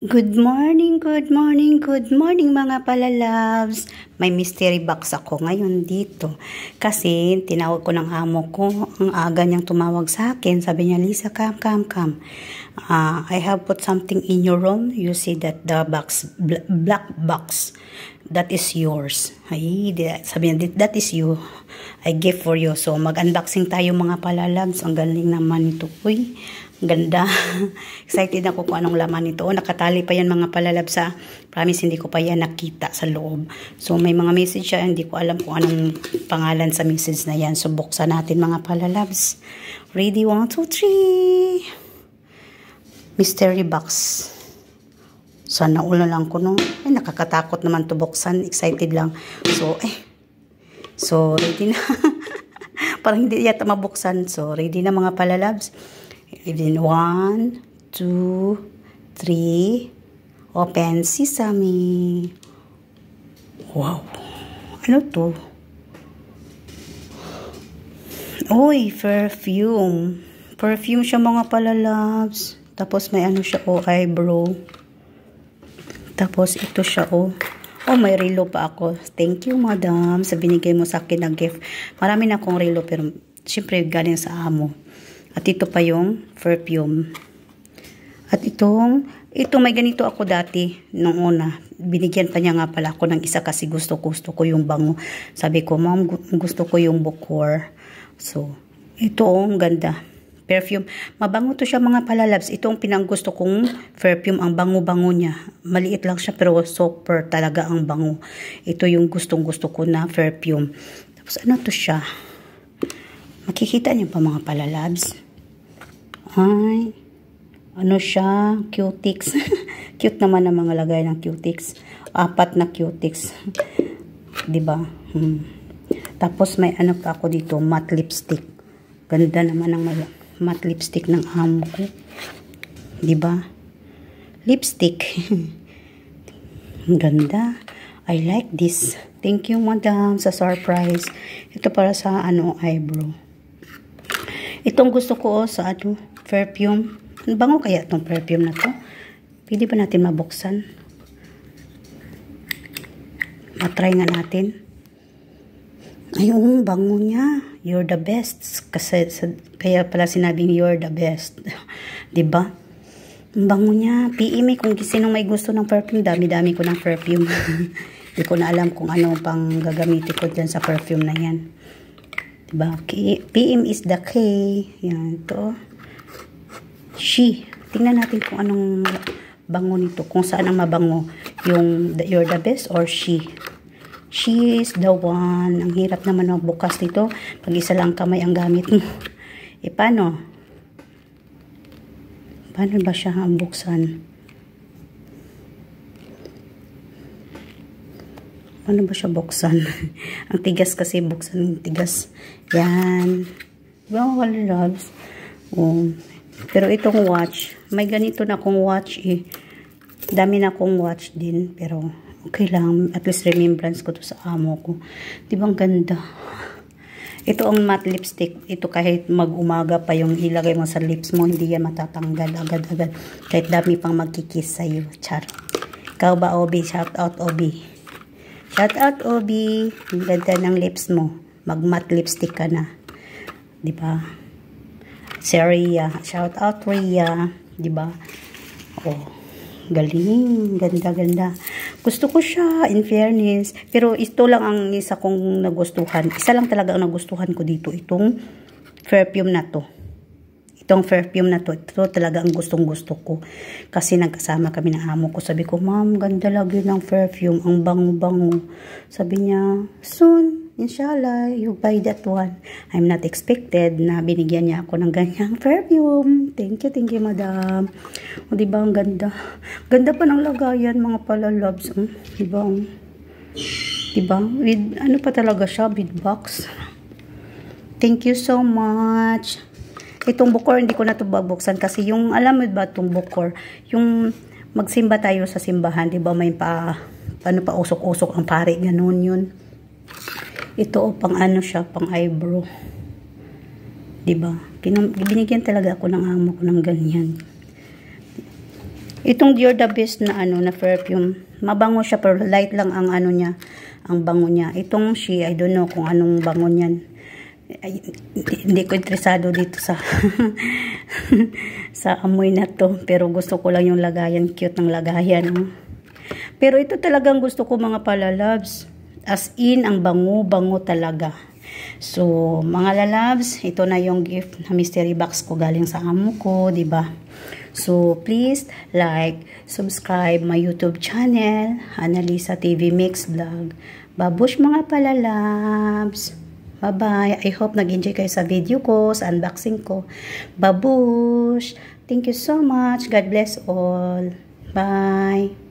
Good morning, good morning, good morning mga palalabs. May mystery box ako ngayon dito. Kasi tinawag ko ng amo ko, ang aga niyang tumawag sa akin. Sabi niya, Lisa, come. I have put something in your room. You see that the box, black box, that is yours. Ay, sabi niya, that is you. I give for you. So mag-unboxing tayo mga palalabs. Ang galing naman ito. Uy, ganda. Excited ako kung anong laman nito. Nakatali pa yan mga palalab sa promise, hindi ko pa yan nakita sa loob. So may mga message siya, hindi ko alam kung anong pangalan sa message na yan. So buksan natin mga palalabs. Ready? 1, 2, 3. Mystery box. Sana ulo lang ko no. Ay, nakakatakot naman to buksan. Excited lang. So ready na. Parang hindi yata mabuksan. So ready na mga palalabs. Then 1, 2, 3. Open sesame. Wow. Ano to? Uy, perfume. Perfume siya mga palalabs. Tapos may ano siya, eyebrow. Tapos ito siya, may relo pa ako. Thank you, madam, sa binigay mo sa akin na gift. Marami na akong relo, pero syempre galing sa amo. At ito pa yung perfume. At ito may ganito ako dati nung una. Binigyan pa niya nga pala ako ng isa kasi gusto ko yung bango. Sabi ko, ma'am, gusto ko yung Bukor. So, ito ang ganda. Perfume. Mabango to siya mga palalabs. Ito ang pinanggusto kong perfume. Ang bango-bango niya. Maliit lang siya pero super talaga ang bango. Ito yung gustong-gusto ko na perfume. Tapos ano to siya? Makikita niyo pa mga palalabs. Ay, ano siya? Cutix. Cute naman ang mga lagay ng cutix. 4 na cutix. Diba? Tapos may ano pa ako dito, matte lipstick. Ganda naman ang matte lipstick ng amo ko. Diba? Lipstick. Ganda. I like this. Thank you, madam, sa surprise. Ito para sa eyebrow. Itong gusto ko sa perfume. Bango kaya itong perfume na to? Pwede ba natin mabuksan? Matry nga natin. Ayun, bango niya. You're the best. Kasi, kaya pala sinabing you're the best. Diba? Ang bango niya. PM kung sinong may gusto ng perfume. Dami-dami ko ng perfume. Hindi ko na alam kung ano pang gagamitin ko dyan sa perfume na yan. Diba? PM is the K. Yan, to. She. Tingnan natin kung anong bango nito. Kung saan ang mabango. Yung you're the best or she. She is the one. Ang hirap naman magbukas nito. Pag isa lang kamay ang gamit mo. Paano? Paano ba siya ang buksan? Paano ba siya buksan? Ang tigas kasi buksan. Tigas. Yan. Wow, loves. Pero itong watch, may ganito na akong watch eh. Dami na akong watch din. Pero okay lang. At least remembrance ko to sa amo ko. Diba ang ganda? Ito ang matte lipstick. Ito kahit mag-umaga pa yung ilagay mo sa lips mo, hindi yan matatanggal agad-agad. Kahit dami pang magkikiss sa'yo. Char. Ikaw ba, Obi? Shout out, Obi. Shout out, Obi. Ang ganda ng lips mo. Mag-matte lipstick ka na. Diba? Si Rhea. Shout out, Rhea. Diba? Galing. Ganda. Gusto ko siya, in fairness. Pero ito lang ang isa kong nagustuhan. Isa lang talaga ang nagustuhan ko dito. Itong perfume na to. Itong perfume na to. Ito talaga ang gustong-gusto ko. Kasi nagkasama kami ng amo ko. Sabi ko, ma'am, ganda lagi ng perfume. Ang bango-bango. Sabi niya, soon, inshallah, you buy that one. I'm not expected na binigyan niya ako ng ganyang perfume. Thank you, madam. Diba, ang ganda. Ganda pa ng lagayan, mga palalabs. Diba? Diba? With, ano pa talaga siya? With box. Thank you so much. Itong Bukor, hindi ko na ito babuksan kasi yung, alam mo ba itong Bukor? Yung magsimba tayo sa simbahan, diba? May paano pa usok-usok ang pare, ganun yun. Ito pang ano siya, pang eyebrow. Diba? Binigyan talaga ako ng amo ko ng ganyan. Itong Dior The Best na ano na perfume, mabango siya pero light lang ang ano niya, ang bango niya. Itong She, I don't know kung anong bango niyan. Ay, hindi ko interesado dito sa sa amoy na to, pero gusto ko lang yung lagayan, cute ng lagayan. Pero ito talagang gusto ko mga palalabs, as in ang bango-bango talaga. So mga lalabs, ito na yung gift na mystery box ko galing sa amo ko, di ba? So please like, subscribe my YouTube channel, Annalisa TV Mix Vlog. Babush mga palalabs. Bye-bye. I hope nag-enjoy kayo sa video ko, sa unboxing ko. Babush! Thank you so much. God bless all. Bye!